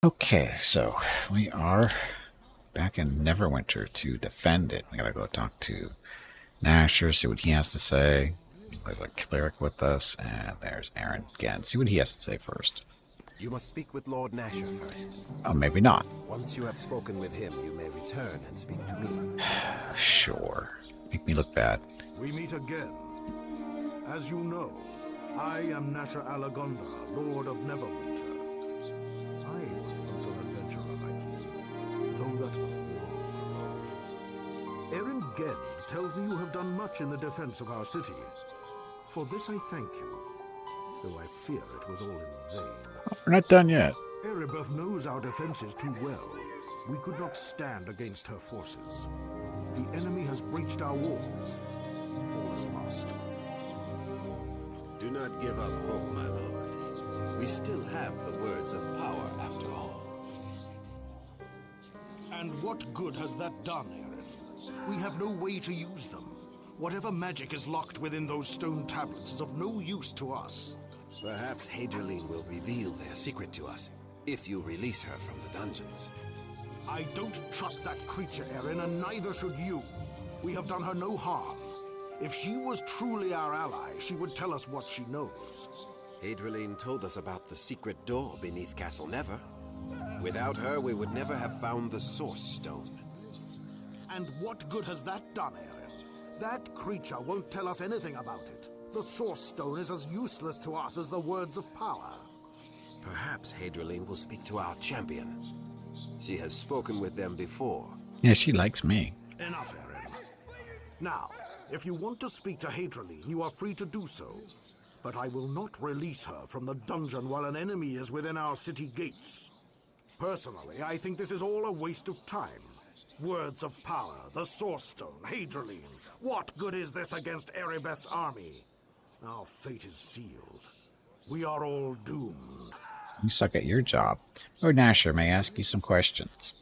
Okay, so we are back in Neverwinter to defend it. We gotta go talk to Nasher, see what he has to say. There's a cleric with us, and there's Aaron again. See what he has to say first. You must speak with Lord Nasher first. Oh, maybe not. Once you have spoken with him, you may return and speak to me. Sure. Make me look bad. We meet again. As you know, I am Nasher Alagonda, Lord of Neverwinter. I was once an adventurer like you, though that was long ago. Erin Gend tells me you have done much in the defense of our city. For this I thank you, though I fear it was all in vain. We're not done yet. Erebeth knows our defenses too well. We could not stand against her forces. The enemy has breached our walls. All is lost. Do not give up hope, my lord. We still have the words of power, after all. And what good has that done, Erin? We have no way to use them. Whatever magic is locked within those stone tablets is of no use to us. Perhaps Hadrian will reveal their secret to us, if you release her from the dungeons. I don't trust that creature, Erin, and neither should you. We have done her no harm. If she was truly our ally, she would tell us what she knows. Hadrian told us about the secret door beneath Castle Never. Without her, we would never have found the Source Stone. And what good has that done, Erin? That creature won't tell us anything about it. The Source Stone is as useless to us as the words of power. Perhaps Hadrian will speak to our champion. She has spoken with them before. Yeah, she likes me. Enough, Erin. Now, if you want to speak to Hadrian, you are free to do so. But I will not release her from the dungeon while an enemy is within our city gates. Personally, I think this is all a waste of time. Words of power, the Source Stone, Hadrian. What good is this against Erebeth's army? Our fate is sealed. We are all doomed. You suck at your job. Lord Nasher may ask you some questions.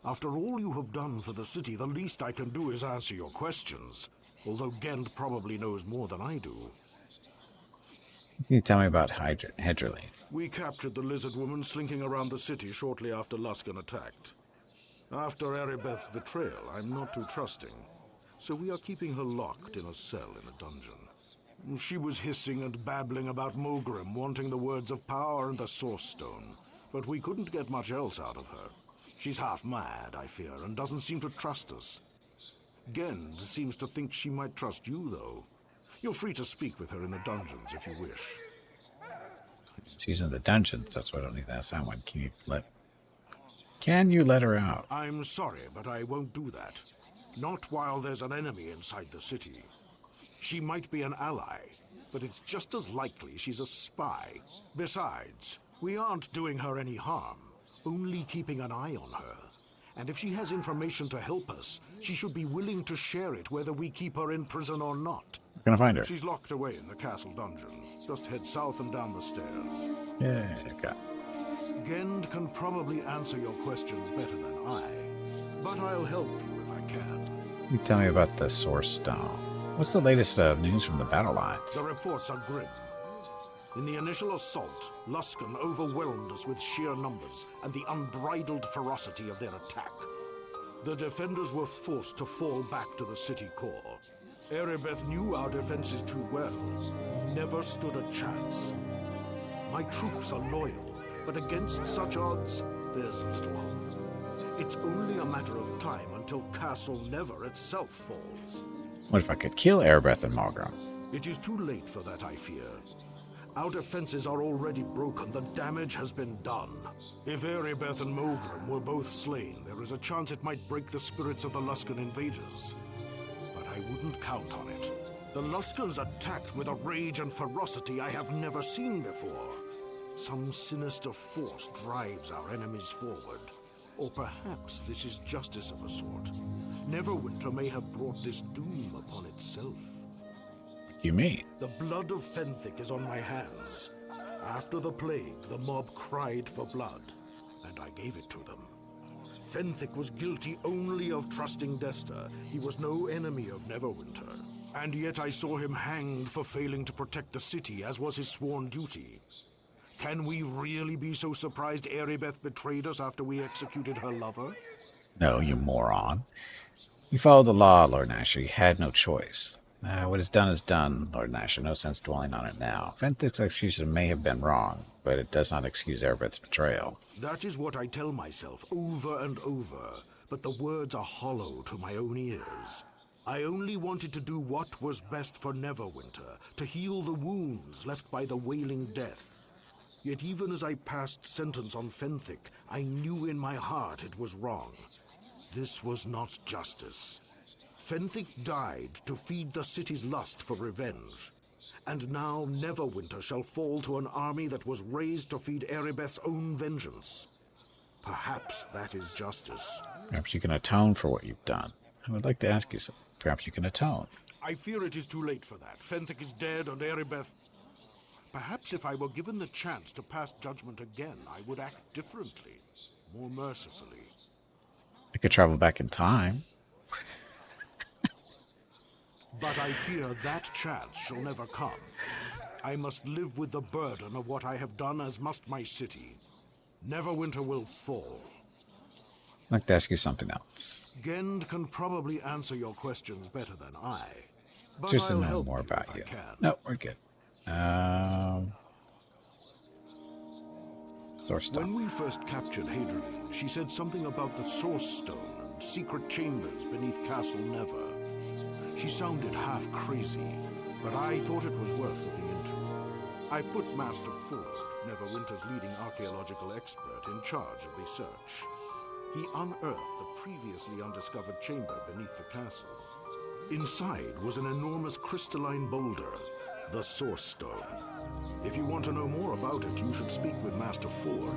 After all you have done for the city, the least I can do is answer your questions. Although Gend probably knows more than I do. Can you tell me about Hedgerly? We captured the lizard woman slinking around the city shortly after Luskan attacked. After Erebeth's betrayal, I'm not too trusting. So we are keeping her locked in a cell in a dungeon. She was hissing and babbling about Mogrim wanting the words of power and the Source Stone, but we couldn't get much else out of her. She's half mad, I fear, and doesn't seem to trust us. Gend seems to think she might trust you, though. You're free to speak with her in the dungeons if you wish. She's in the dungeons, that's why I don't need to ask that one. Can you let her out? I'm sorry, but I won't do that. Not while there's an enemy inside the city. She might be an ally, but it's just as likely she's a spy. Besides, we aren't doing her any harm, only keeping an eye on her. And if she has information to help us, she should be willing to share it whether we keep her in prison or not. We're gonna find her. She's locked away in the castle dungeon. Just head south and down the stairs. Yeah, okay. Gend can probably answer your questions better than I, but I'll help you if I can. You tell me about the Source Stone. What's the latest news from the battle lines? The reports are grim. In the initial assault, Luskan overwhelmed us with sheer numbers and the unbridled ferocity of their attack. The defenders were forced to fall back to the city core. Erebeth knew our defenses too well. Never stood a chance. My troops are loyal, but against such odds, there's little hope. It's only a matter of time until Castle Never itself falls. What if I could kill Erebeth and Malgrim? It is too late for that, I fear. Our defenses are already broken. The damage has been done. If Erebeth and Mogrim were both slain, there is a chance it might break the spirits of the Luskan invaders. But I wouldn't count on it. The Luskans attacked with a rage and ferocity I have never seen before. Some sinister force drives our enemies forward. Or perhaps this is justice of a sort. Neverwinter may have brought this doom upon itself. What do you mean? The blood of Fenthic is on my hands. After the plague, the mob cried for blood, and I gave it to them. Fenthic was guilty only of trusting Desta. He was no enemy of Neverwinter. And yet I saw him hanged for failing to protect the city, as was his sworn duty. Can we really be so surprised Erebeth betrayed us after we executed her lover? No, you moron. You followed the law, Lord Nasher. You had no choice. What is done is done, Lord Nasher. No sense dwelling on it now. Fenthic's accusation may have been wrong, but it does not excuse Erebeth's betrayal. That is what I tell myself over and over, but the words are hollow to my own ears. I only wanted to do what was best for Neverwinter, to heal the wounds left by the Wailing death. Yet even as I passed sentence on Fenthic, I knew in my heart it was wrong. This was not justice. Fenthic died to feed the city's lust for revenge. And now Neverwinter shall fall to an army that was raised to feed Erebeth's own vengeance. Perhaps that is justice. Perhaps you can atone for what you've done. I would like to ask you something. Perhaps you can atone. I fear it is too late for that. Fenthic is dead and Erebeth... Perhaps if I were given the chance to pass judgment again, I would act differently, more mercifully. I could travel back in time. But I fear that chance shall never come. I must live with the burden of what I have done, as must my city. Neverwinter will fall. I'd like to ask you something else. Gend can probably answer your questions better than I. But Just to I'll know help more you about if you. I can. No, we're good. Source stuff. When we first captured Hadrian, she said something about the Source Stone and secret chambers beneath Castle Never. She sounded half crazy, but I thought it was worth looking into. I put Master Ford, Neverwinter's leading archaeological expert, in charge of the search. He unearthed the previously undiscovered chamber beneath the castle. Inside was an enormous crystalline boulder, the Source Stone. If you want to know more about it, you should speak with Master Ford.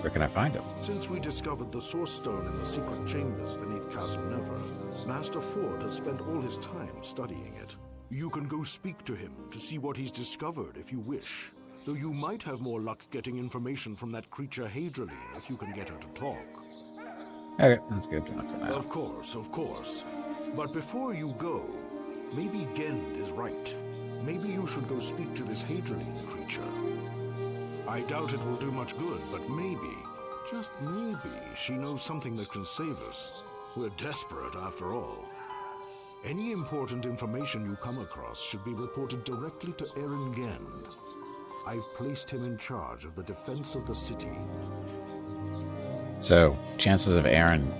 Where can I find him? Since we discovered the Source Stone in the secret chambers beneath Castle Never, Master Ford has spent all his time studying it. You can go speak to him to see what he's discovered if you wish. Though you might have more luck getting information from that creature Hadrian if you can get her to talk. Okay, that's good enough for now. Of course. But before you go, maybe Gend is right. Maybe you should go speak to this Hadrian creature. I doubt it will do much good, but maybe, just maybe, she knows something that can save us. We're desperate after all. Any important information you come across should be reported directly to Aaron Gend. I've placed him in charge of the defense of the city. So, chances of Aaron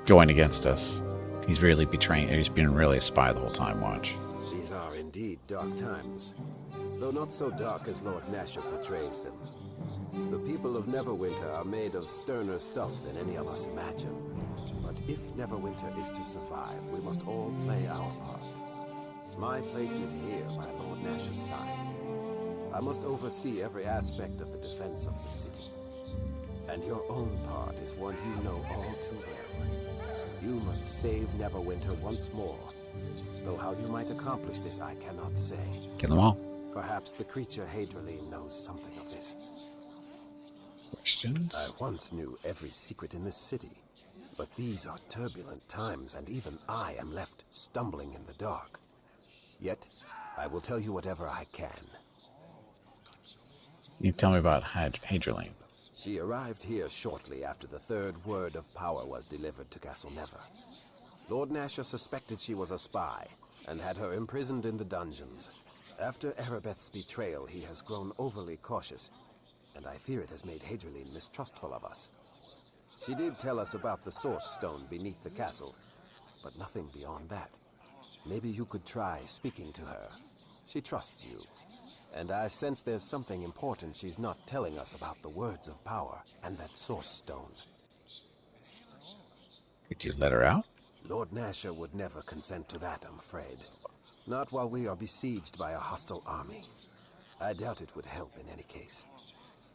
going against us. He's really betraying. He's been really a spy the whole time. Watch. These are indeed dark times, though not so dark as Lord Nasher portrays them. The people of Neverwinter are made of sterner stuff than any of us imagine. But if Neverwinter is to survive, we must all play our part. My place is here by Lord Nasher's side. I must oversee every aspect of the defense of the city. And your own part is one you know all too well. You must save Neverwinter once more. Though how you might accomplish this, I cannot say. Kill them all. Perhaps the creature Hadrian knows something of this. Questions? I once knew every secret in this city. But these are turbulent times, and even I am left stumbling in the dark. Yet, I will tell you whatever I can. Can you tell me about Hadrian? She arrived here shortly after the third word of power was delivered to Castle Never. Lord Nasher suspected she was a spy, and had her imprisoned in the dungeons. After Erebeth's betrayal, he has grown overly cautious, and I fear it has made Hadrian mistrustful of us. She did tell us about the Source Stone beneath the castle, but nothing beyond that. Maybe you could try speaking to her. She trusts you, and I sense there's something important she's not telling us about the words of power and that Source Stone. Could you let her out? Lord Nasher would never consent to that, I'm afraid. Not while we are besieged by a hostile army. I doubt it would help in any case.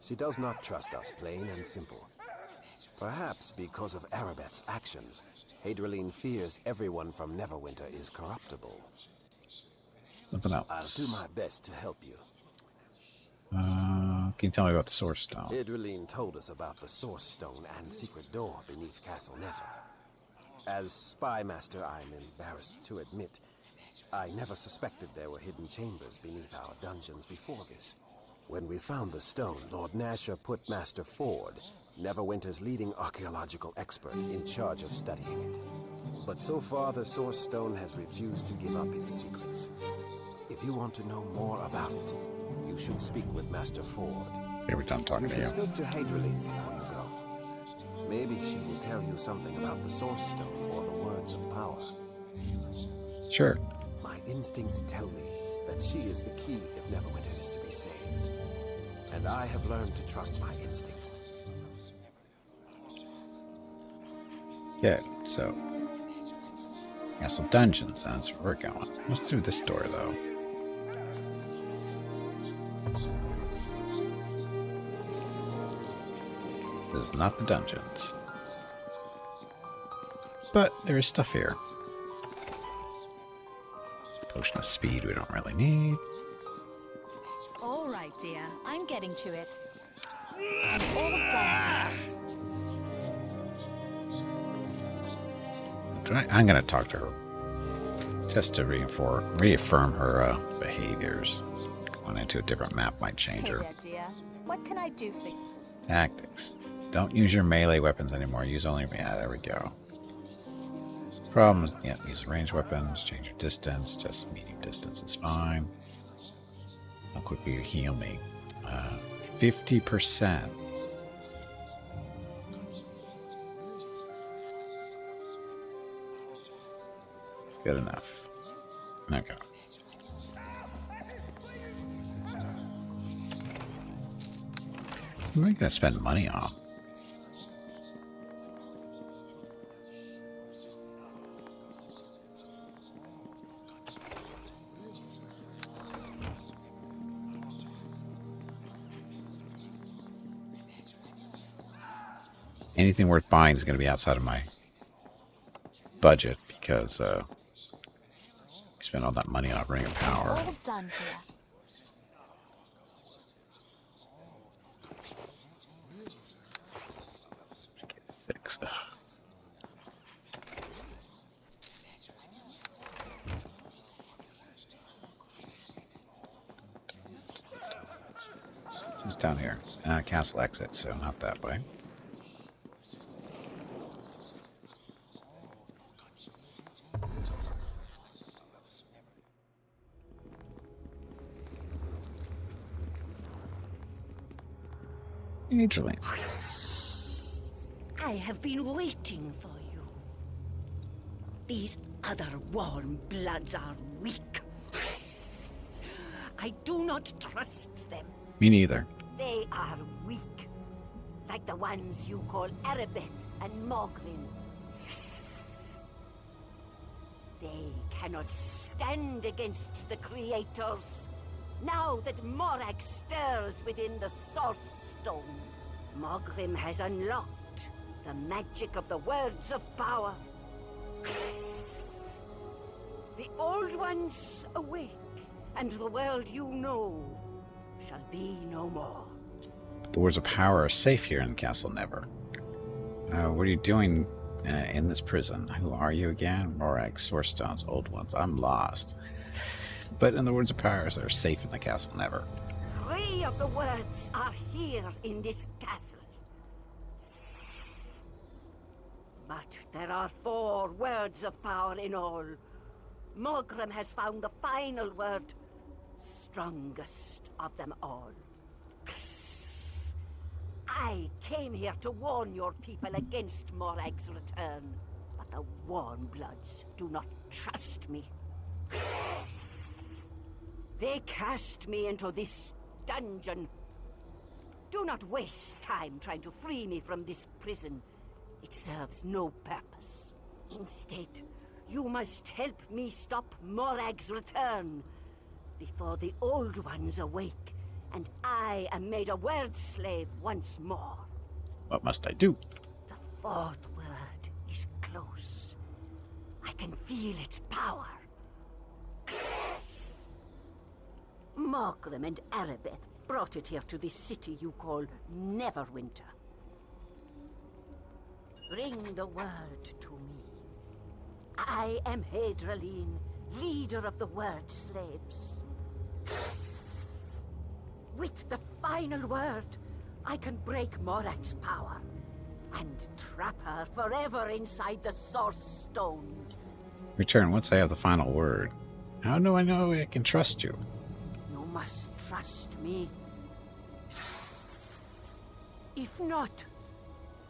She does not trust us, plain and simple. Perhaps because of Erebeth's actions, Hadrian fears everyone from Neverwinter is corruptible. Something else. I'll do my best to help you. Can you tell me about the Source Stone? Hadrian told us about the Source Stone and secret door beneath Castle Never. As Spy Master, I'm embarrassed to admit, I never suspected there were hidden chambers beneath our dungeons before this. When we found the stone, Lord Nasher put Master Ford, Neverwinter's leading archaeological expert, in charge of studying it. But so far, the Source Stone has refused to give up its secrets. If you want to know more about it, you should speak with Master Ford. Every time talking You to should you. speak to Hadrian before you go. Maybe she will tell you something about the Source Stone or the Words of Power. Sure. My instincts tell me that she is the key if Neverwinter is to be saved. And I have learned to trust my instincts. Good. So, Castle Dungeons. That's where we're going. What's through this door, though? This is not the dungeons. But there is stuff here. Potion of speed we don't really need. All right, dear. I'm getting to it. I'm all done. I'm going to talk to her. Just to reaffirm her behaviors. Going into a different map might change Hey her. there, dear. What can I do for you? Tactics. Don't use your melee weapons anymore. Use only... Yeah, there we go. Problems. Yeah, use ranged weapons. Change your distance. Just medium distance is fine. How quickly you heal me? 50%. Good enough. Okay. I'm not going to spend money on. Anything worth buying is going to be outside of my budget because you spend all that money on Ring of Power. All done here. Get 6. Ugh. Just down here. Castle exit, so not that way. Majorly. I have been waiting for you. These other warm bloods are weak. I do not trust them. Me neither. They are weak, like the ones you call Erebeth and Mogrin. They cannot stand against the creators. Now that Morag stirs within the Source Stone, Mogrim has unlocked the magic of the Words of Power. The Old Ones awake, and the world you know shall be no more. The Words of Power are safe here in Castle Never. What are you doing in this prison? Who are you again? Morag, Source Stones, Old Ones. I'm lost. But in the Words of Power, they're safe in the Castle Never. 3 of the words are here in this castle. But there are 4 words of power in all. Mogrim has found the final word, strongest of them all. I came here to warn your people against Morag's return, but the Warm Bloods do not trust me. They cast me into this dungeon. Do not waste time trying to free me from this prison. It serves no purpose. Instead, you must help me stop Morag's return before the Old Ones awake and I am made a word slave once more. What must I do? The 4th word is close. I can feel its power. Mogrim and Erebeth brought it here to this city you call Neverwinter. Bring the word to me. I am Hadraline, leader of the word slaves. With the final word, I can break Morak's power and trap her forever inside the Source Stone. Return once I have the final word. How do I know I can trust you? You must trust me. If not,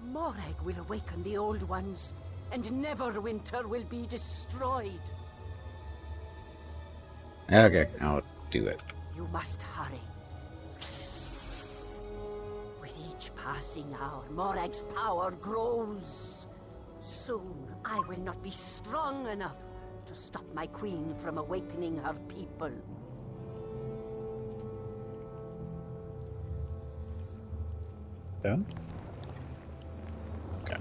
Morag will awaken the old ones, and Neverwinter will be destroyed. Okay, I'll do it. You must hurry. With each passing hour, Morag's power grows. Soon, I will not be strong enough to stop my queen from awakening her people. Done? Okay.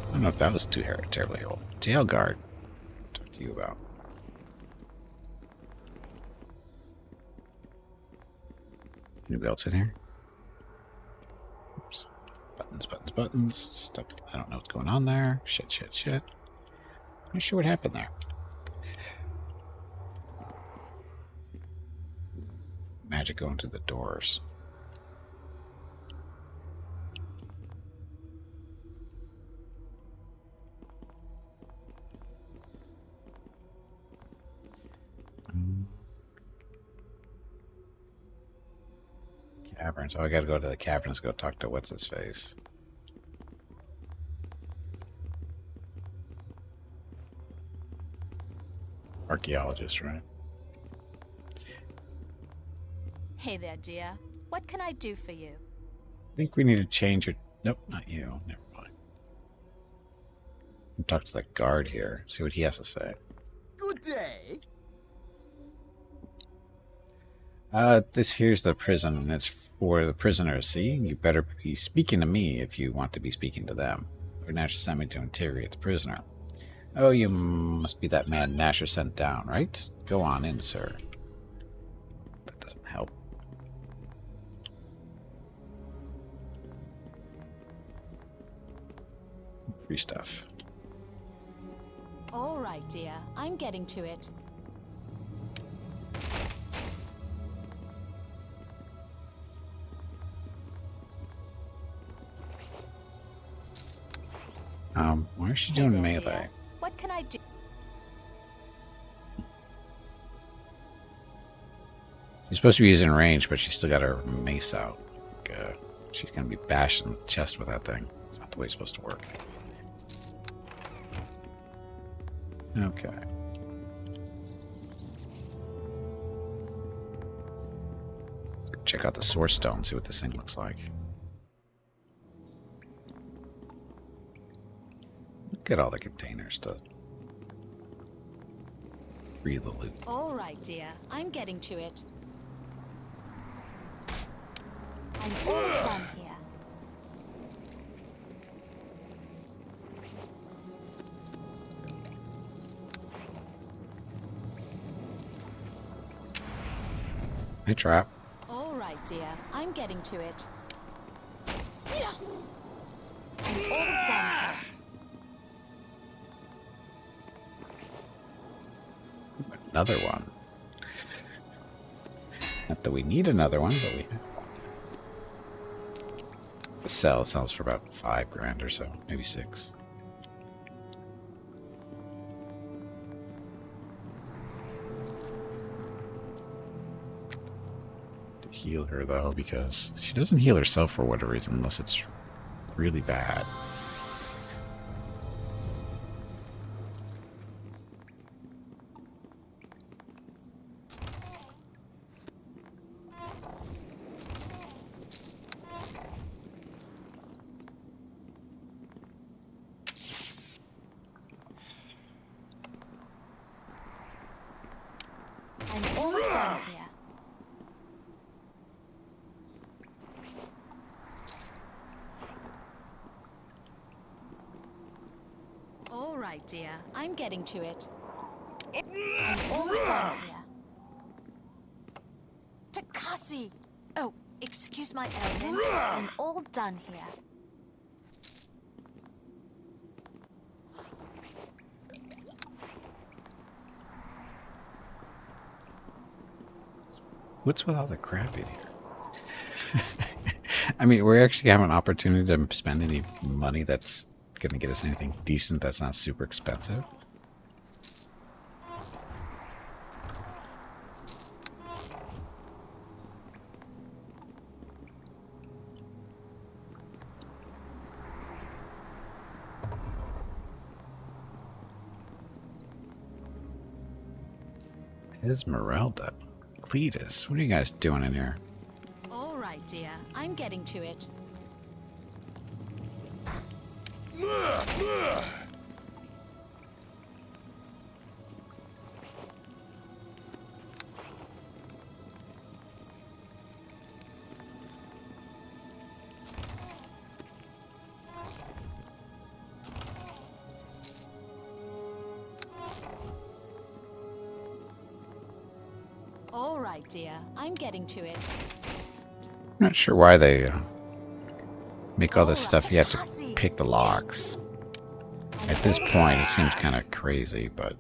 I don't know if that was too terribly old. Jail guard. Talk to you about. Anybody else in here? Oops. Buttons, buttons, buttons. Stuff. I don't know what's going on there. Shit, shit, shit. I'm not sure what happened there. Magic going to the doors. Caverns. Oh, I gotta go to the caverns, go talk to what's his face. Archaeologist, right? Hey there, dear. What can I do for you? I think we need to change your... Nope, not you. Never mind. Talk to the guard here. See what he has to say. Good day. This here's the prison, and it's for the prisoners, see? You better be speaking to me if you want to be speaking to them. Lord Nasher sent me to interrogate the prisoner. Oh, you must be that man Nasher sent down, right? Go on in, sir. That doesn't help. Free stuff. All right, dear. I'm getting to it. Why is she Hey doing there, melee? dear. What can I do? She's supposed to be using range, but she's still got her mace out. She's gonna be bashed in the chest with that thing. It's not the way it's supposed to work. Okay. Let's go check out the Source Stone, see what this thing looks like. Look at all the containers to free the loot. All right, dear. I'm getting to it. I'm all done here. Hey, trap. All right, dear. I'm getting to it. I'm all done here. Another one. Not that we need another one, but we have one. The cell sells for about $5,000 or so, maybe 6. To heal her though, because she doesn't heal herself for whatever reason, unless it's really bad. I'm all done here. All right, dear. I'm getting to it. I'm all done here. Takasi! Oh, excuse my ailment. I'm all done here. What's with all the crap in here? I mean, we're actually having an opportunity to spend any money that's going to get us anything decent that's not super expensive. Esmeralda. Cletus. What are you guys doing in here? All right, dear. I'm getting to it. All right, dear. I'm getting to it. I'm not sure why they make all this stuff. You have to pick the locks. At this point, it seems kind of crazy, but...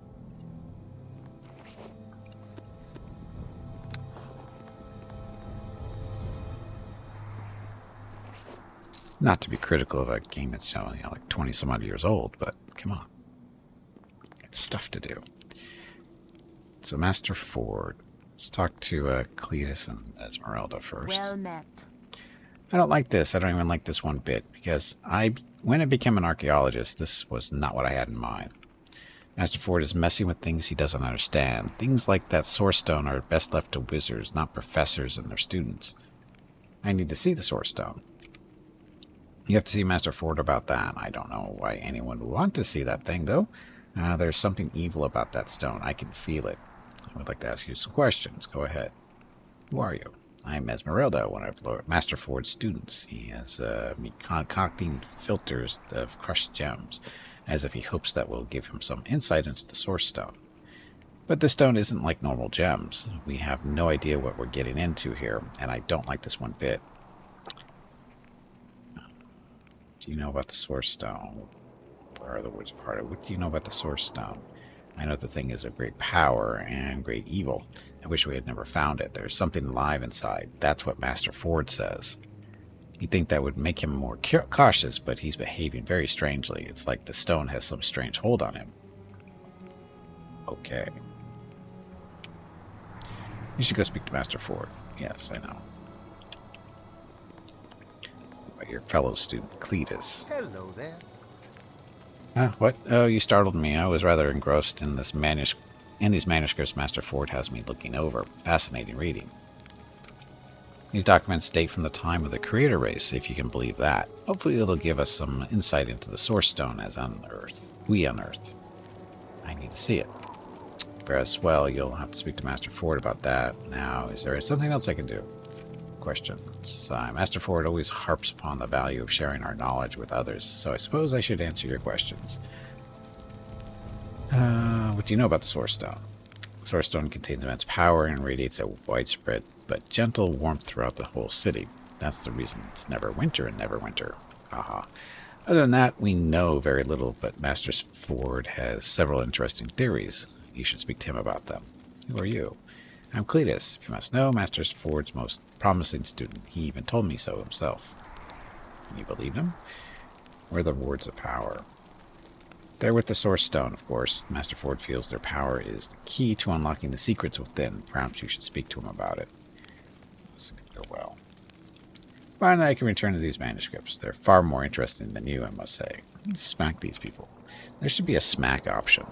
Not to be critical of a game that's, you know, like 20 some odd years old, but come on. It's stuff to do. So, Master Ford. Let's talk to Cletus and Esmeralda first. Well met. I don't like this. I don't even like this one bit, because when I became an archaeologist, this was not what I had in mind. Master Ford is messing with things he doesn't understand. Things like that Source Stone are best left to wizards, not professors and their students. I need to see the Source Stone. You have to see Master Ford about that. I don't know why anyone would want to see that thing, though. There's something evil about that stone. I can feel it. I would like to ask you some questions. Go ahead. Who are you? I'm Esmeralda, one of Lord Master Ford's students. He has me concocting filters of crushed gems, as if he hopes that will give him some insight into the Source Stone. But this stone isn't like normal gems. We have no idea what we're getting into here, and I don't like this one bit. Do you know about the Source Stone? Or the words part of it. What do you know about the Source Stone? I know the thing is of great power and great evil. I wish we had never found it. There's something alive inside. That's what Master Ford says. You'd think that would make him more cautious, but he's behaving very strangely. It's like the stone has some strange hold on him. Okay. You should go speak to Master Ford. Yes, I know. About your fellow student, Cletus. Hello there. What? Oh, you startled me. I was rather engrossed in these manuscripts Master Ford has me looking over. Fascinating reading. These documents date from the time of the Creator Race, if you can believe that. Hopefully it'll give us some insight into the Source Stone we unearthed. I need to see it. Very well, you'll have to speak to Master Ford about that. Now, is there something else I can do? Questions. Master Ford always harps upon the value of sharing our knowledge with others, so I suppose I should answer your questions. What do you know about the Source Stone? The Source Stone contains immense power and radiates a widespread but gentle warmth throughout the whole city. That's the reason it's Neverwinter in Neverwinter. Haha. Other than that, we know very little, but Master Ford has several interesting theories. You should speak to him about them. Who are you? I'm Cletus. If you must know, Master Ford's most promising student. He even told me so himself. Can you believe him? Where are the words of power? They're with the Source Stone, of course. Master Ford feels their power is the key to unlocking the secrets within. Perhaps you should speak to him about it. This could go well. Finally, I can return to these manuscripts. They're far more interesting than you, I must say. Smack these people. There should be a smack option.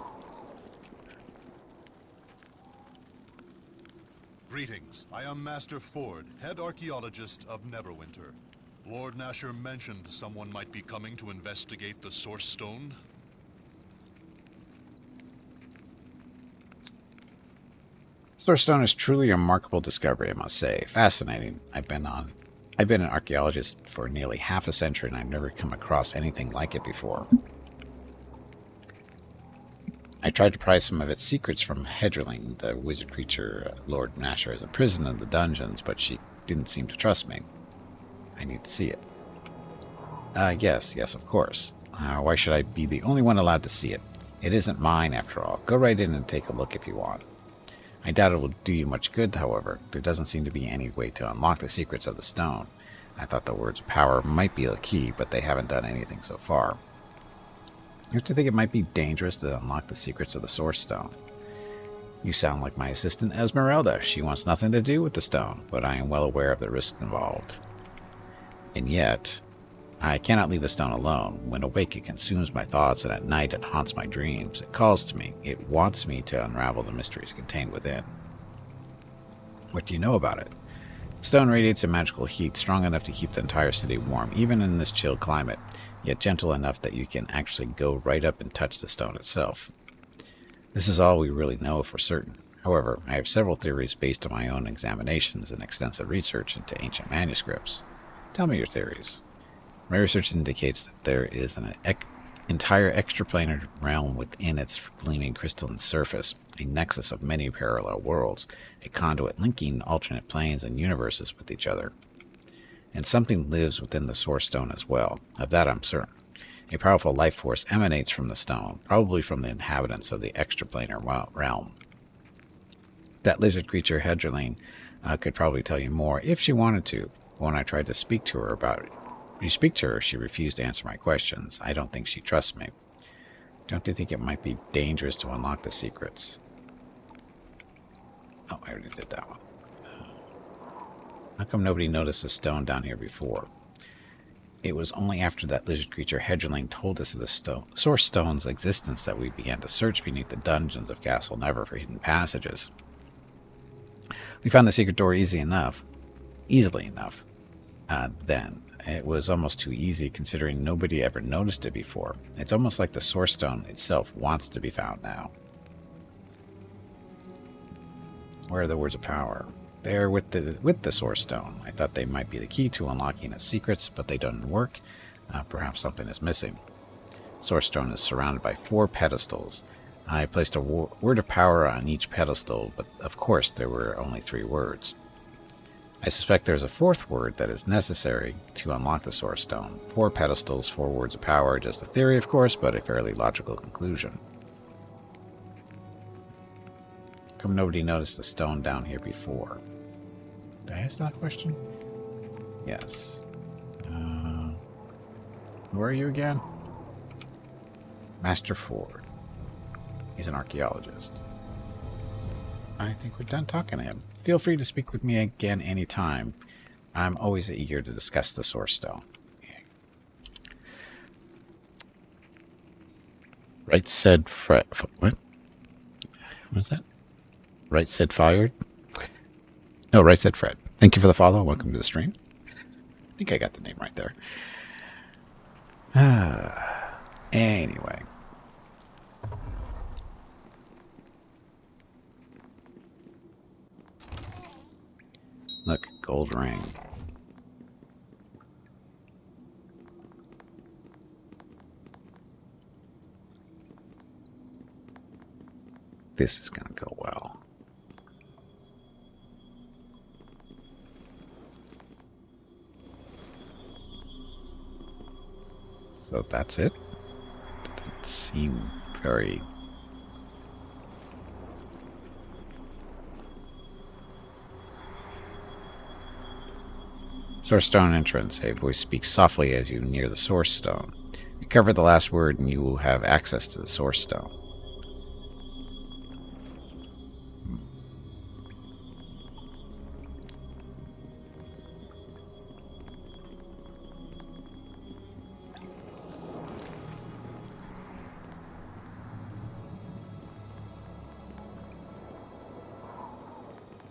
Greetings. I am Master Ford, head archaeologist of Neverwinter. Lord Nasher mentioned someone might be coming to investigate the Source Stone. Source Stone is truly a remarkable discovery, I must say. Fascinating. I've been an archaeologist for nearly half a century, and I've never come across anything like it before. I tried to pry some of its secrets from Hedgerling, the wizard creature Lord Nasher has imprisoned in the dungeons, but she didn't seem to trust me. I need to see it. Yes, of course. Why should I be the only one allowed to see it? It isn't mine, after all. Go right in and take a look if you want. I doubt it will do you much good, however. There doesn't seem to be any way to unlock the secrets of the stone. I thought the words of power might be the key, but they haven't done anything so far. I used to think it might be dangerous to unlock the secrets of the Source Stone. You sound like my assistant Esmeralda. She wants nothing to do with the stone, but I am well aware of the risks involved. And yet, I cannot leave the stone alone. When awake, it consumes my thoughts, and at night it haunts my dreams. It calls to me. It wants me to unravel the mysteries contained within. What do you know about it? The stone radiates a magical heat strong enough to keep the entire city warm, even in this chill climate, yet gentle enough that you can actually go right up and touch the stone itself. This is all we really know for certain. However, I have several theories based on my own examinations and extensive research into ancient manuscripts. Tell me your theories. My research indicates that there is an entire extraplanar realm within its gleaming crystalline surface, a nexus of many parallel worlds, a conduit linking alternate planes and universes with each other. And something lives within the Source Stone as well. Of that I'm certain. A powerful life force emanates from the stone, probably from the inhabitants of the extraplanar realm. That lizard creature, Hedgerling, could probably tell you more if she wanted to. When I tried to speak to her about it, she refused to answer my questions. I don't think she trusts me. Don't you think it might be dangerous to unlock the secrets? Oh, I already did that one. How come nobody noticed the stone down here before? It was only after that lizard creature Hedgerling told us of the Source Stone's existence that we began to search beneath the dungeons of Castle Never for hidden passages. We found the secret door easily enough. Then. It was almost too easy considering nobody ever noticed it before. It's almost like the Source Stone itself wants to be found now. Where are the words of power? They're with the Source Stone. I thought they might be the key to unlocking its secrets, but they don't work. Perhaps something is missing. Source Stone is surrounded by 4 pedestals. I placed a word of power on each pedestal, but of course there were only 3 words. I suspect there's a 4th word that is necessary to unlock the Source Stone. 4 pedestals, 4 words of power, just a theory of course, but a fairly logical conclusion. Come nobody noticed the stone down here before? Did I ask that question? Yes. Where are you again? Master Ford. He's an archaeologist. I think we're done talking to him. Feel free to speak with me again anytime. I'm always eager to discuss the Source Stone. Right said Fred. What? What is that? Right said fired? No, right said Fred. Thank you for the follow. Welcome to the stream. I think I got the name right there. Anyway. Look, gold ring. This is going to go well. So that's it. Doesn't seem very... Source Stone entrance. A voice speaks softly as you near the Source Stone. Recover the last word and you will have access to the Source Stone.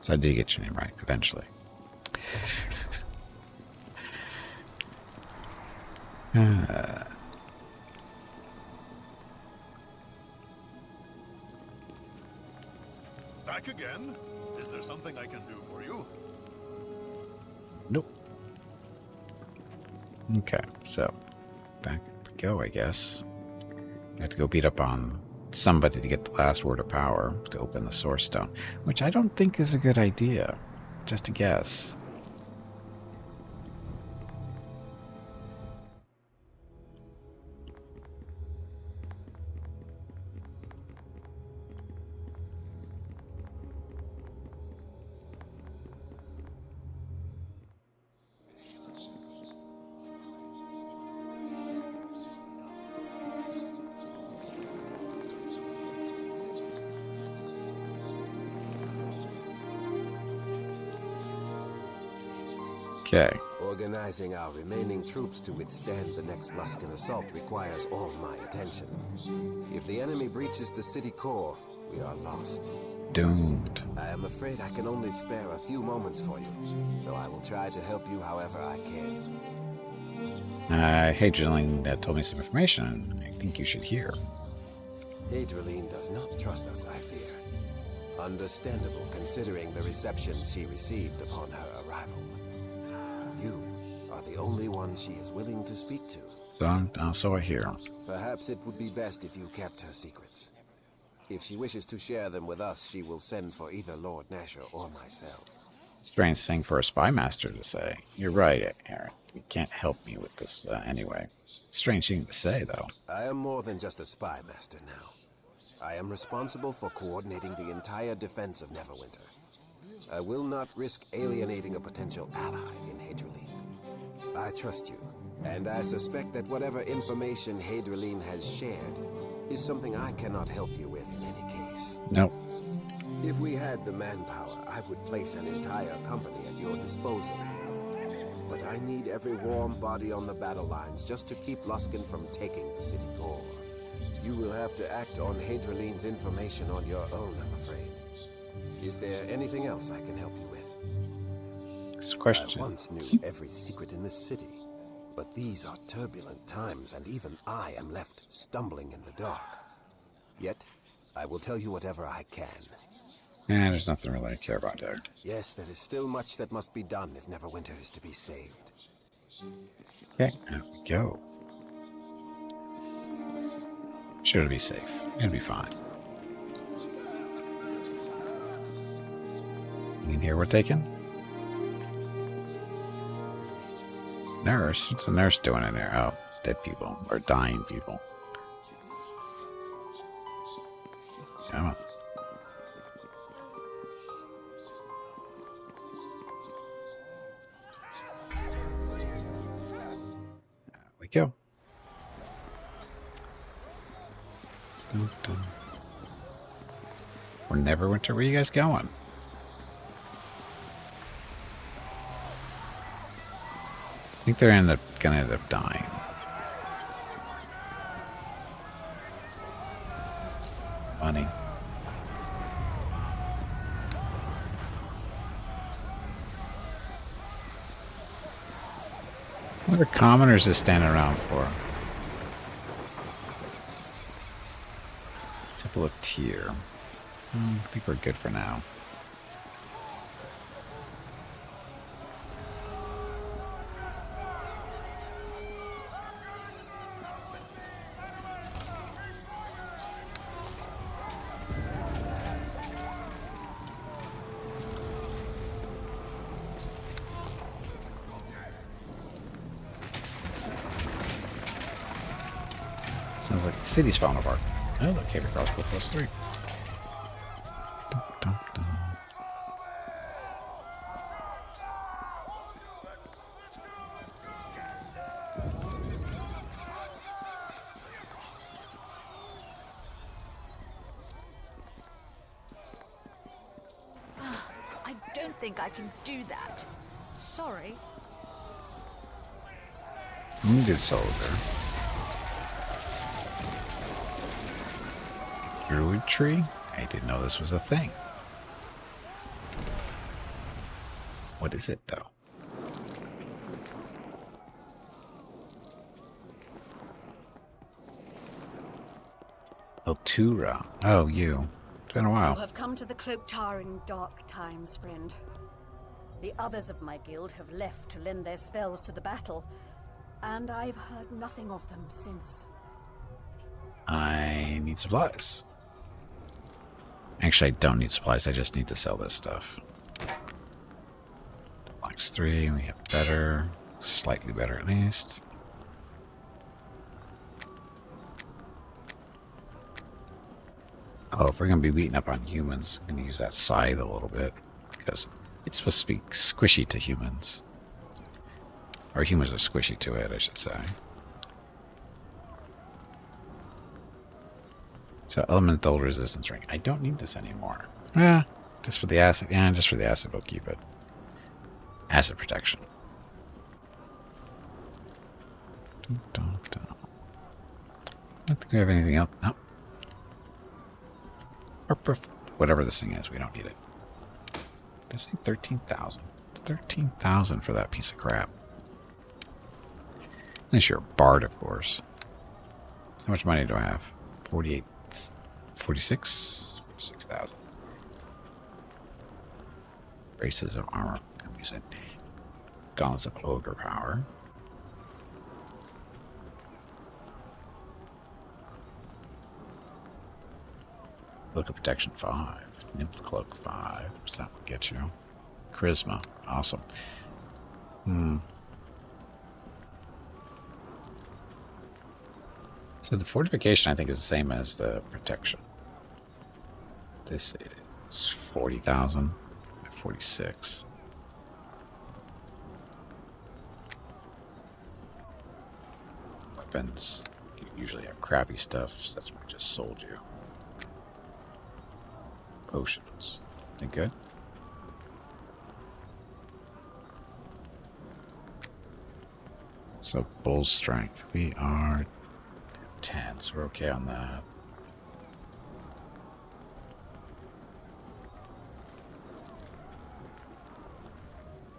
So I did get your name right, eventually. Back again? Is there something I can do for you? Nope. Okay, so back we go, I guess. I have to go beat up on somebody to get the last word of power to open the Source Stone, which I don't think is a good idea. Just a guess. Okay. Organizing our remaining troops to withstand the next Luskan assault requires all my attention. If the enemy breaches the city core, we are lost. Doomed. I am afraid I can only spare a few moments for you, though I will try to help you however I can. Hadrian told me some information I think you should hear. Hadrian does not trust us, I fear. Understandable considering the reception she received upon her arrival. You are the only one she is willing to speak to. So I hear. Perhaps it would be best if you kept her secrets. If she wishes to share them with us, she will send for either Lord Nasher or myself. Strange thing for a spy master to say. You're right, Aaron. You can't help me with this anyway. Strange thing to say, though. I am more than just a spy master now. I am responsible for coordinating the entire defense of Neverwinter. I will not risk alienating a potential ally in Hadrian. I trust you, and I suspect that whatever information Hadrian has shared is something I cannot help you with in any case. Nope. If we had the manpower, I would place an entire company at your disposal. But I need every warm body on the battle lines just to keep Luskan from taking the city core. You will have to act on Hadrian's information on your own, I'm afraid. Is there anything else I can help you with? This question. I once knew every secret in this city, but these are turbulent times, and even I am left stumbling in the dark. Yet, I will tell you whatever I can. There's nothing really I care about there. Yes, there is still much that must be done if Neverwinter is to be saved. Okay, there we go. Sure, it'll be safe. It'll be fine. You can hear we're taking? Nurse? What's a nurse doing in there? Oh, dead people. Or dying people. Come on. There we go. Dun, dun. We're Neverwinter. Where are you guys going? I think they're gonna end up dying. Funny. What are commoners just standing around for? Temple of Tyr. I think we're good for now. Sounds like the city's falling apart. Oh, look, heavy crossbow +3. Dun, dun, dun. I don't think I can do that. Sorry. Wounded soldier. Druid tree? I didn't know this was a thing. What is it, though? Altura. Oh, you. It's been a You while. have come to the Cloak Tower in dark times, friend. The others of my guild have left to lend their spells to the battle, and I've heard nothing of them since. I need supplies. Actually, I don't need supplies. I just need to sell this stuff. Blocks 3. We have better. Slightly better, at least. Oh, if we're going to be beating up on humans, I'm going to use that scythe a little bit. Because it's supposed to be squishy to humans. Or humans are squishy to it, I should say. So, elemental resistance ring. I don't need this anymore. Just for the acid. Yeah, just for the acid, we'll keep it. Acid protection. Dun, dun, dun. I don't think we have anything else. No. Whatever this thing is, we don't need it. This thing 13,000. It's 13,000 for that piece of crap. Unless you're a bard, of course. So how much money do I have? 48, 46? 46,000. Braces of armor. I'm using gauntlets of ogre power. Book of Protection 5. Nymph Cloak 5. What's that one get you? Charisma. Awesome. So the fortification, I think, is the same as the protection. This is 40,000. 46. Weapons. You usually have crappy stuff, so that's what I just sold you. Potions. Think good? So, bull strength. We are 10, so we're okay on that.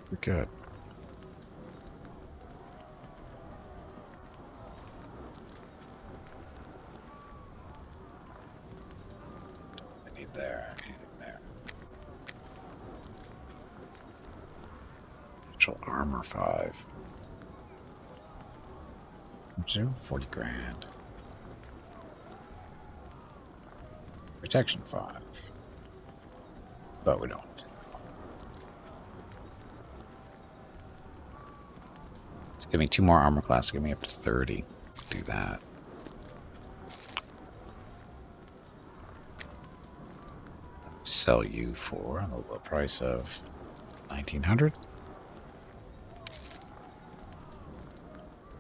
We're good. I need there. Anything there. Natural armor 5. 40 grand. Protection 5. But we don't. It's giving me 2 more armor class, give me up to 30. Do that. Sell you for a low price of 1,900.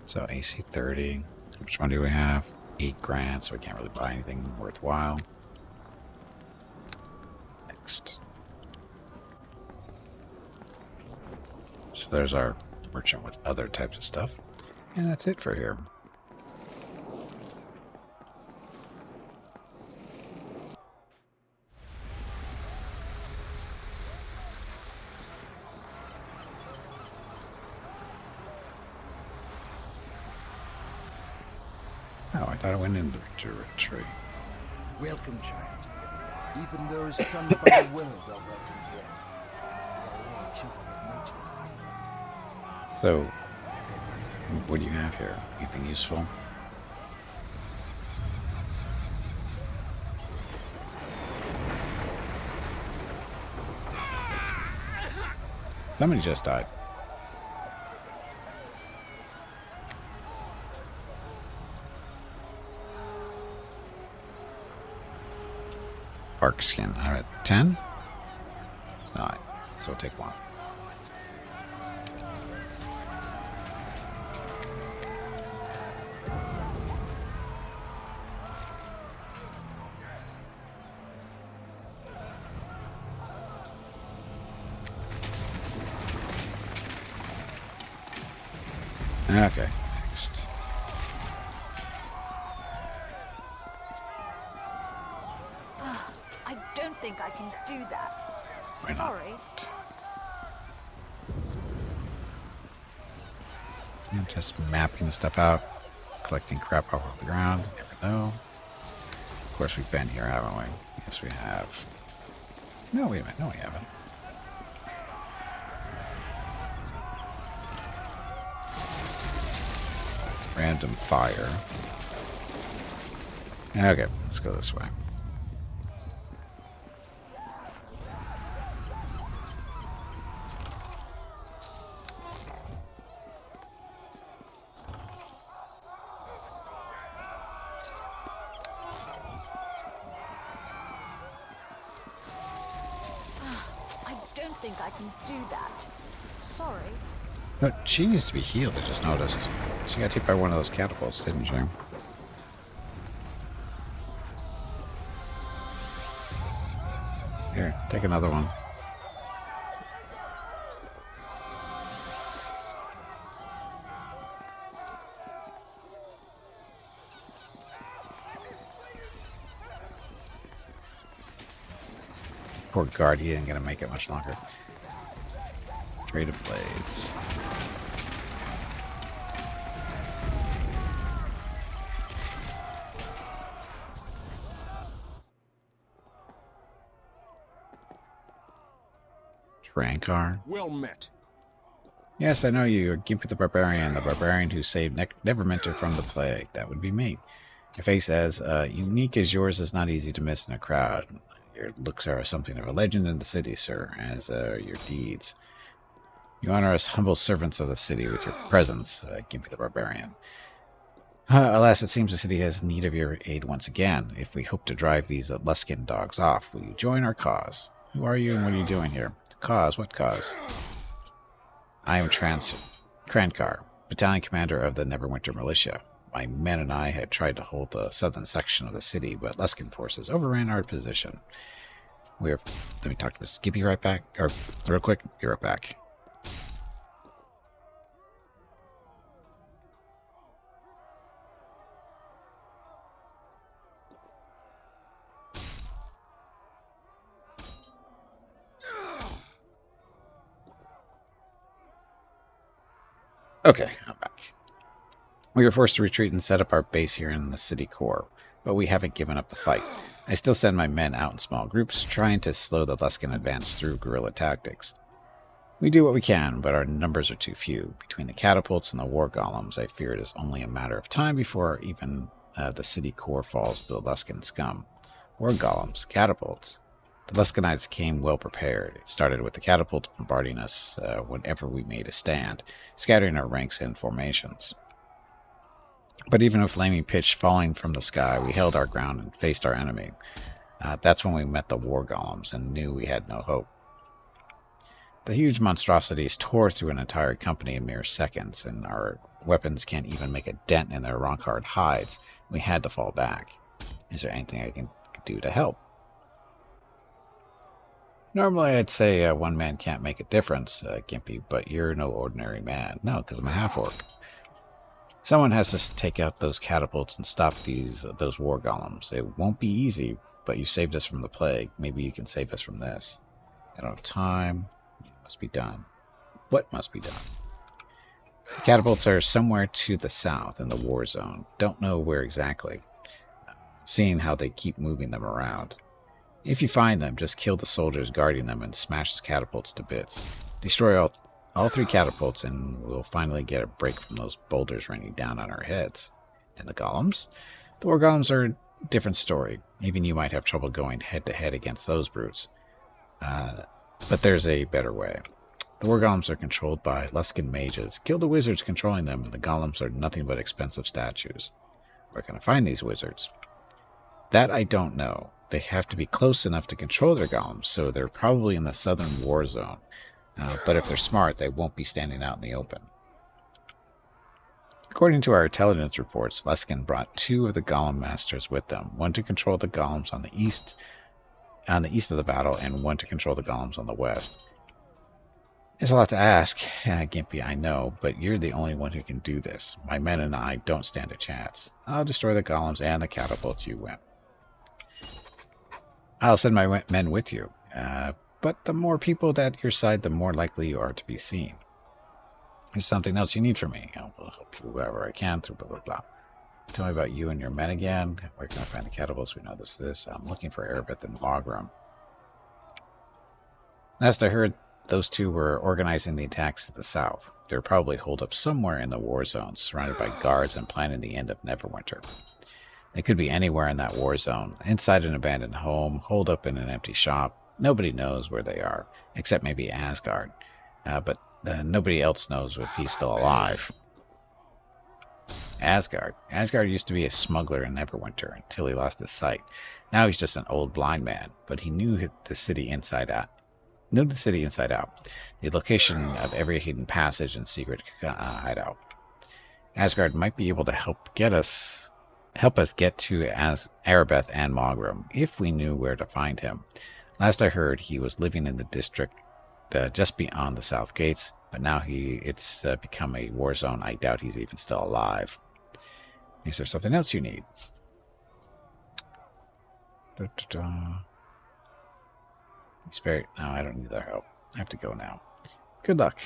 So AC 30. How much money do we have? 8 grand, so we can't really buy anything worthwhile. Next. So there's our merchant with other types of stuff. And that's it for here. Oh, I thought I went into retreat. Welcome, child. Even those shunned by the world are welcome here. We are all children of nature. So, what do you have here? Anything useful? Somebody just died. Bark skin. Alright, 10? 9. So we'll take 1. Okay, next. I don't think I can do that. Why not? Sorry. I'm just mapping the stuff out, collecting crap off the ground. You never know. Of course, we've been here, haven't we? Yes, we have. No, wait a minute. No, we haven't. Random fire. Okay, let's go this way. I don't think I can do that. Sorry. No, she needs to be healed, I just noticed. She got hit by one of those catapults, didn't she? Here, take another one. Poor guard, he ain't gonna make it much longer. Traded blades. Trankar. Well met. Yes, I know you. You're Gimpy the Barbarian who saved Neverwinter from the plague. That would be me. Your face as unique as yours is not easy to miss in a crowd. Your looks are something of a legend in the city, sir, as are your deeds. You honor us humble servants of the city with your presence, Gimpy the Barbarian. Alas, it seems the city has need of your aid once again. If we hope to drive these Luskan dogs off, will you join our cause? Who are you and what are you doing here? Cause? What cause? I am Trankar, battalion commander of the Neverwinter militia. My men and I had tried to hold the southern section of the city, but Luskan forces overran our position. Let me talk to Mrs. Gimpy right back. Or, real quick, be right back. Okay, I'm back. We were forced to retreat and set up our base here in the city core, but we haven't given up the fight. I still send my men out in small groups, trying to slow the Luskan advance through guerrilla tactics. We do what we can, but our numbers are too few. Between the catapults and the war golems, I fear it is only a matter of time before even the city core falls to the Luskan scum. War golems, catapults. The Luskanites came well prepared. It started with the catapults bombarding us whenever we made a stand, scattering our ranks and formations. But even with flaming pitch falling from the sky, we held our ground and faced our enemy. That's when we met the war golems and knew we had no hope. The huge monstrosities tore through an entire company in mere seconds, and our weapons can't even make a dent in their rock-hard hides. We had to fall back. Is there anything I can do to help? Normally, I'd say one man can't make a difference, Gimpy, but you're no ordinary man. No, because I'm a half-orc. Someone has to take out those catapults and stop those war golems. It won't be easy, but you saved us from the plague. Maybe you can save us from this. I don't have time. It must be done. What must be done? The catapults are somewhere to the south in the war zone. Don't know where exactly. Seeing how they keep moving them around. If you find them, just kill the soldiers guarding them and smash the catapults to bits. Destroy all 3 catapults and we'll finally get a break from those boulders raining down on our heads. And the golems? The war golems are a different story. Even you might have trouble going head-to-head against those brutes. But there's a better way. The war golems are controlled by Luskan mages. Kill the wizards controlling them, and the golems are nothing but expensive statues. Where can I find these wizards? That I don't know. They have to be close enough to control their golems, so they're probably in the southern war zone. But if they're smart, they won't be standing out in the open. According to our intelligence reports, Luskan brought 2 of the golem masters with them, one to control the golems on the east of the battle, and one to control the golems on the west. It's a lot to ask, Gimpy, I know, but you're the only one who can do this. My men and I don't stand a chance. I'll destroy the golems and the catapults you win. I'll send my men with you, but the more people at your side, the more likely you are to be seen. There's something else you need from me. I'll help you wherever I can through blah, blah, blah. Tell me about you and your men again. Where can I find the catapults? We know this. I'm looking for Erebeth and Mogram. Last I heard, those 2 were organizing the attacks to the south. They're probably holed up somewhere in the war zone, surrounded by guards and planning the end of Neverwinter. They could be anywhere in that war zone, inside an abandoned home, holed up in an empty shop. Nobody knows where they are, except maybe Asgard. But nobody else knows if he's still alive. Asgard. Asgard used to be a smuggler in Neverwinter until he lost his sight. Now he's just an old blind man, but he knew the city inside out. The location of every hidden passage and secret hideout. Asgard might be able to help us get to Erebeth and Mogram if we knew where to find him. Last I heard, he was living in the district just beyond the south gates, but now it's become a war zone. I doubt he's even still alive. Is there something else you need? Spirit. No, I don't need their help. I have to go now. Good luck.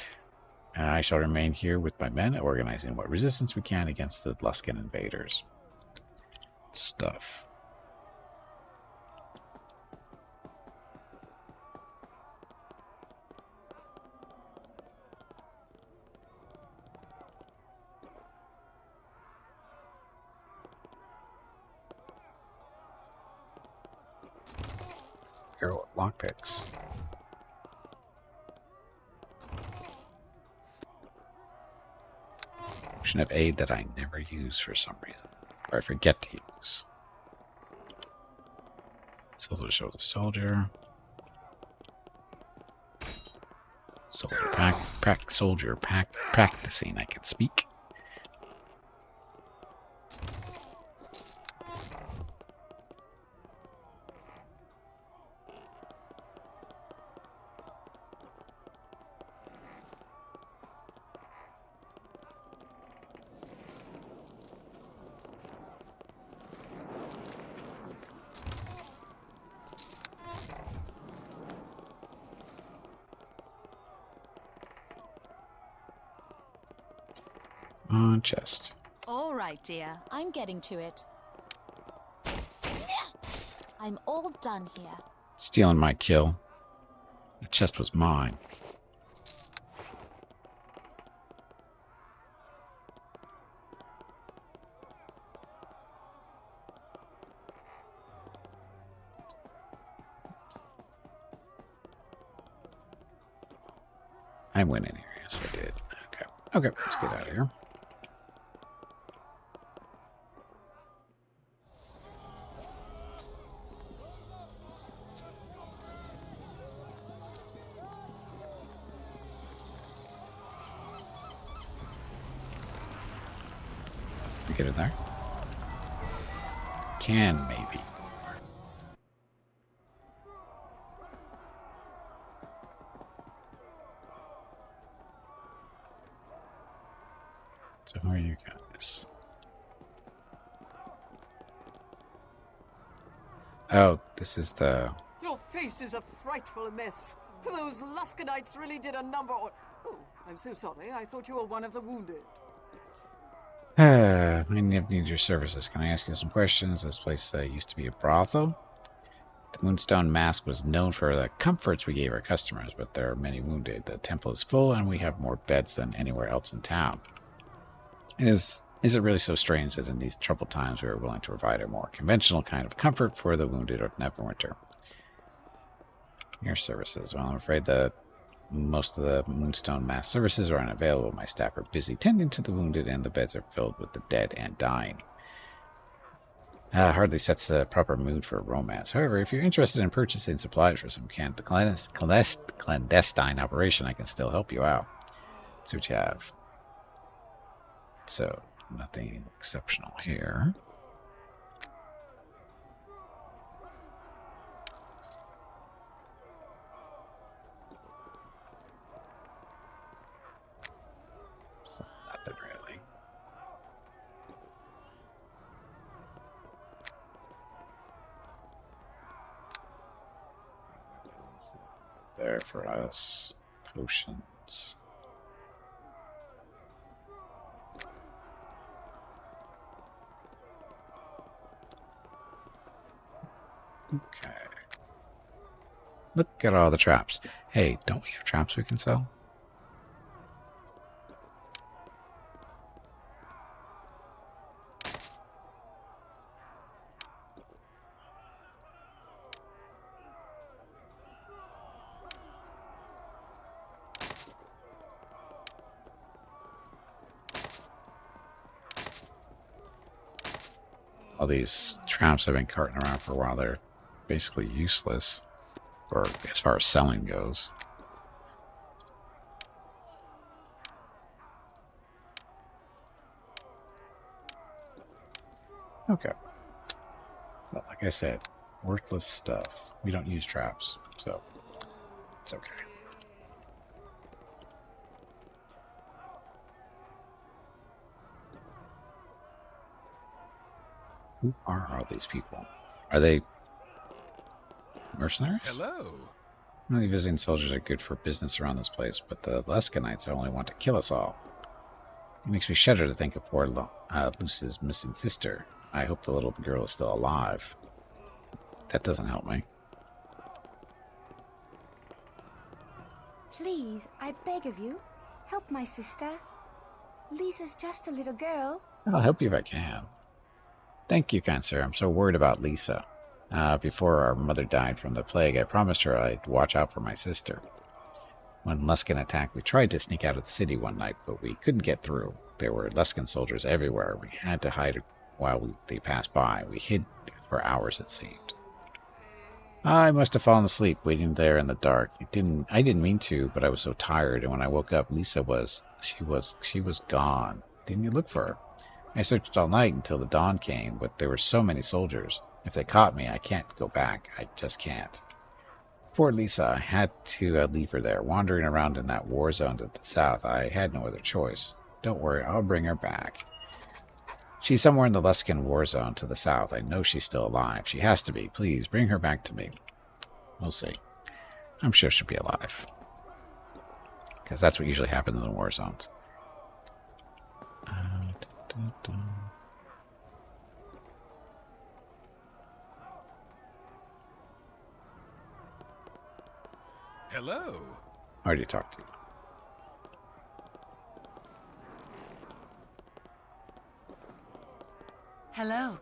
I shall remain here with my men, organizing what resistance we can against the Luskan invaders. Stuff. Arrow lockpicks. Option of aid that I never use for some reason, or I forget to use. Soldier, soldier, soldier. Soldier practicing. I can speak. On chest. All right, dear. I'm getting to it. I'm all done here. Stealing my kill. The chest was mine. I went in here. Yes, I did. Okay. Okay, let's get out of here. Get in there. Can maybe. So who are you guys? Oh, this is the... Your face is a frightful mess. Those Luskanites really did a number on... Oh, I'm so sorry. I thought you were one of the wounded. I need your services. Can I ask you some questions? This place used to be a brothel. The Moonstone Mask was known for the comforts we gave our customers, but there are many wounded. The temple is full, and we have more beds than anywhere else in town. Is it really so strange that in these troubled times we are willing to provide a more conventional kind of comfort for the wounded of Neverwinter? Your services. Well, I'm afraid that most of the Moonstone Mass services are unavailable. My staff are busy tending to the wounded, and the beds are filled with the dead and dying. Hardly sets the proper mood for romance. However, if you're interested in purchasing supplies for some clandestine operation, I can still help you out. Let's see what you have. So, nothing exceptional here. So, nothing really. There for us. Potions. Okay. Look at all the traps. Hey, don't we have traps we can sell? All these traps I've been carting around for a while, they're basically useless, or as far as selling goes. Okay. So, like I said, worthless stuff. We don't use traps, so it's okay. Who are all these people? Are they mercenaries? Hello. Only visiting soldiers are good for business around this place, but the Leskinites only want to kill us all. It makes me shudder to think of poor Luce's missing sister. I hope the little girl is still alive. That doesn't help me. Please, I beg of you, help my sister. Lisa's just a little girl. I'll help you if I can. Thank you, kind sir. I'm so worried about Lisa. Before our mother died from the plague, I promised her I'd watch out for my sister. When Luskan attacked, we tried to sneak out of the city one night, but we couldn't get through. There were Luskan soldiers everywhere. We had to hide while they passed by. We hid for hours, it seemed. I must have fallen asleep waiting there in the dark. I didn't mean to, but I was so tired, and when I woke up, Lisa was gone. Didn't you look for her? I searched all night until the dawn came, but there were so many soldiers. If they caught me, I can't go back. I just can't. Poor Lisa, I had to leave her there, wandering around in that war zone to the south. I had no other choice. Don't worry, I'll bring her back. She's somewhere in the Luskan war zone to the south. I know she's still alive. She has to be. Please, bring her back to me. We'll see. I'm sure she'll be alive. Because that's what usually happens in the war zones. Hello. I already talked to you. Hello.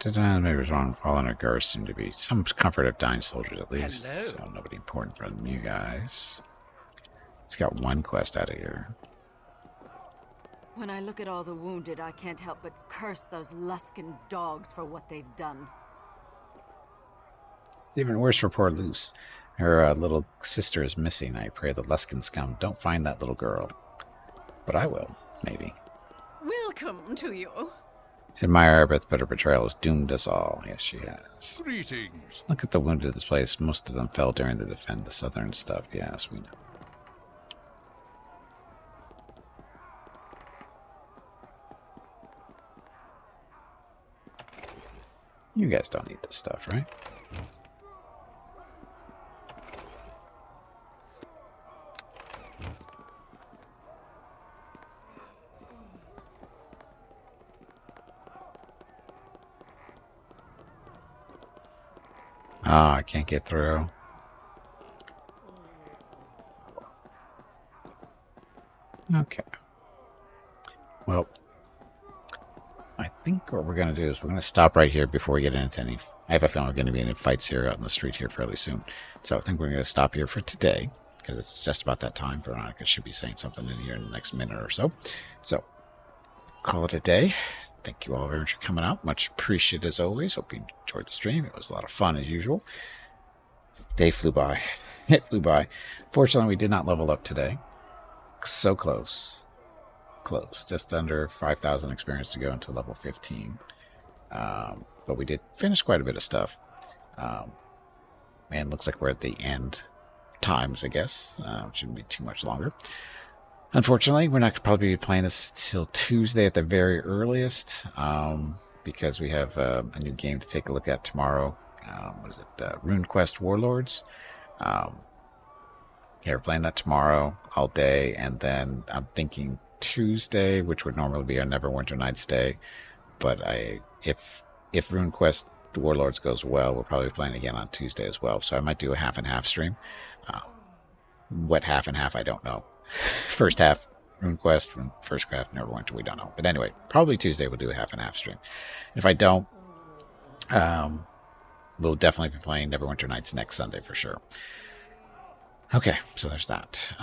Maybe was wrong. Fallen or Garth seemed to be some comfort of dying soldiers at least. Hello. So nobody important from you guys. It's got one quest out of here. When I look at all the wounded, I can't help but curse those Luskan dogs for what they've done. It's even worse for poor Luce. Her little sister is missing. I pray the Luskan scum don't find that little girl. But I will, maybe. Welcome to you. Admire her, but her betrayal has doomed us all. Yes, she has. Greetings. Look at the wounded of this place. Most of them fell during the defend the southern stuff. Yes, we know. You guys don't need this stuff, right? Ah, I can't get through. Okay. Well, I think what we're going to do is we're going to stop right here before we get into any... I have a feeling we're going to be in fights here out in the street here fairly soon. So I think we're going to stop here for today, because it's just about that time. Veronica should be saying something in here in the next minute or so. So, call it a day. Thank you all very much for coming out. Much appreciated as always. Hope you enjoyed the stream. It was a lot of fun as usual. Day flew by. It flew by. Fortunately, we did not level up today. So close. Close. Just under 5,000 experience to go until level 15. But we did finish quite a bit of stuff. And looks like we're at the end times, I guess. Shouldn't be too much longer. Unfortunately, we're not going to probably be playing this till Tuesday at the very earliest, because we have a new game to take a look at tomorrow. What is it? RuneQuest Warlords. Yeah, we're playing that tomorrow all day, and then I'm thinking Tuesday, which would normally be our Neverwinter Nights day. But if RuneQuest Warlords goes well, we'll probably be playing again on Tuesday as well. So I might do a half and half stream. What half and half, I don't know. First half RuneQuest, first half Neverwinter, we don't know. But anyway, probably Tuesday we'll do a half and half stream. If I don't, we'll definitely be playing Neverwinter Nights next Sunday for sure. Okay, so there's that.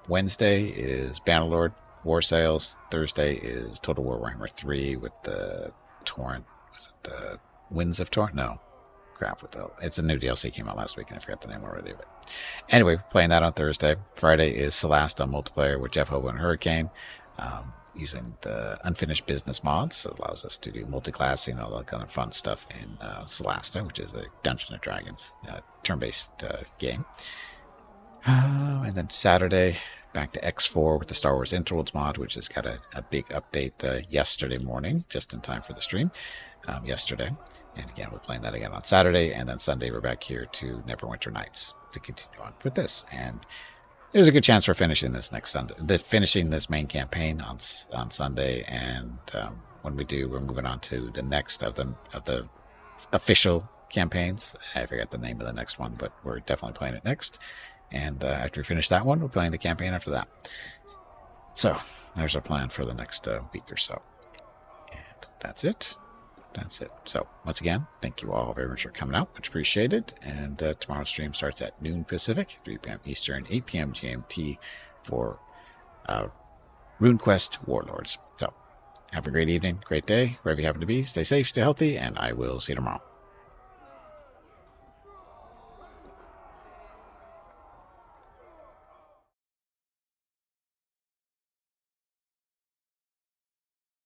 Wednesday is Bannerlord War Sales. Thursday is Total War Warhammer 3 with the Torrent. Was it the Winds of Torrent? No. Crap with the... It's a new DLC came out last week, and I forgot the name already of it. Anyway, playing that on Thursday. Friday is Celeste on multiplayer with Jeff Hobo and Hurricane. Using the unfinished business mods. It allows us to do multi-classing and all that kind of fun stuff in Celeste, which is a Dungeons & Dragons turn-based game. And then Saturday, back to X4 with the Star Wars Interludes mod, which has got a big update yesterday morning, just in time for the stream yesterday. And again, we're playing that again on Saturday, and then Sunday we're back here to Neverwinter Nights to continue on with this. And there's a good chance we're finishing this next Sunday, finishing this main campaign on Sunday, and when we do, we're moving on to the next of the official campaigns. I forget the name of the next one, but we're definitely playing it next. And after we finish that one, we're playing the campaign after that. So there's our plan for the next week or so. And that's it. That's it. So once again, thank you all very much for coming out. Much appreciated. And tomorrow's stream starts at noon Pacific, 3 p.m. Eastern, 8 p.m. GMT for RuneQuest Warlords. So have a great evening, great day, wherever you happen to be. Stay safe, stay healthy, and I will see you tomorrow.